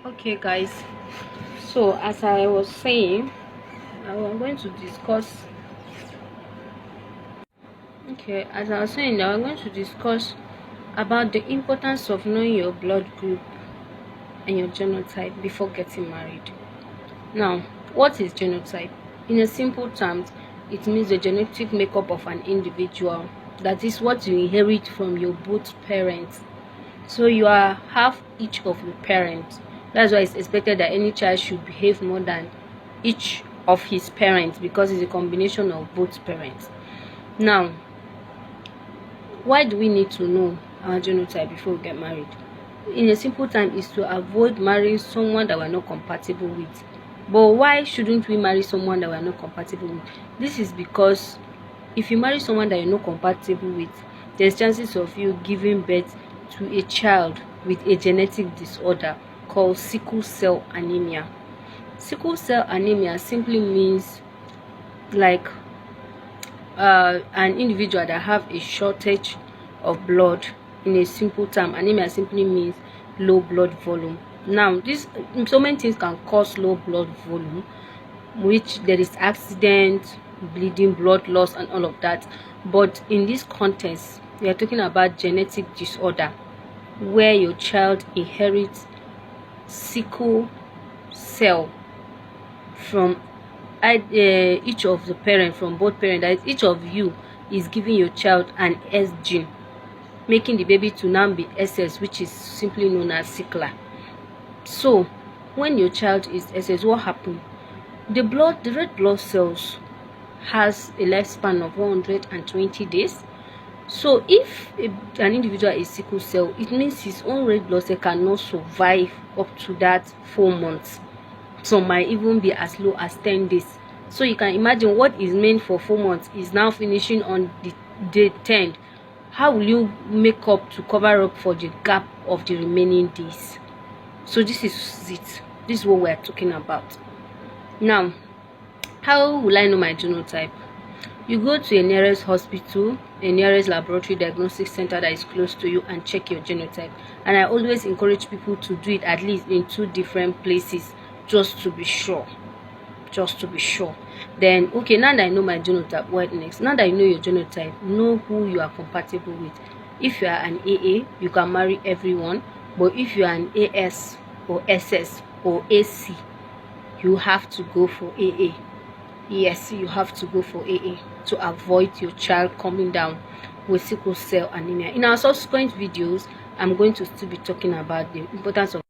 Okay guys, so as I was saying, I'm going to discuss about the importance of knowing your blood group and your genotype before getting married. Now, what is genotype? In a simple terms, it means the genetic makeup of an individual. That is what you inherit from your both parents. So you are half each of your parents. That's why it's expected that any child should behave more than each of his parents, because it's a combination of both parents. Now, why do we need to know our genotype before we get married? In a simple time, is to avoid marrying someone that we're not compatible with. But why shouldn't we marry someone that we're not compatible with? This is because if you marry someone that you're not compatible with, there's chances of you giving birth to a child with a genetic disorder called sickle cell anemia. Sickle cell anemia simply means like an individual that have a shortage of blood. In a simple term, anemia simply means low blood volume. Now, so many things can cause low blood volume, which there is accident, bleeding, blood loss, and all of that. But in this context, we are talking about genetic disorder where your child inherits sickle cell from each of the parents, from both parents. That is, each of you is giving your child an S gene, making the baby to now be SS, which is simply known as sickler. So when your child is SS, what happens? The red blood cells has a lifespan of 120 days. So if an individual is sickle cell, it means his own red blood cell cannot survive up to that 4 months. Some might even be as low as 10 days. So you can imagine what is meant for 4 months is now finishing on the day 10. How will you make up to cover up for the gap of the remaining days? So this is it. This is what we are talking about. Now, how will I know my genotype? You go to a nearest hospital, a nearest laboratory diagnostic center that is close to you, and check your genotype. And I always encourage people to do it at least in 2 different places, just to be sure. Then, okay, now that I know my genotype, what next? Now that you know your genotype, know who you are compatible with. If you are an AA, you can marry everyone. But if you are an AS or SS or AC, you have to go for AA. Yes, you have to go for AA to avoid your child coming down with sickle cell anemia. In our subsequent videos, I'm going to still be talking about the importance of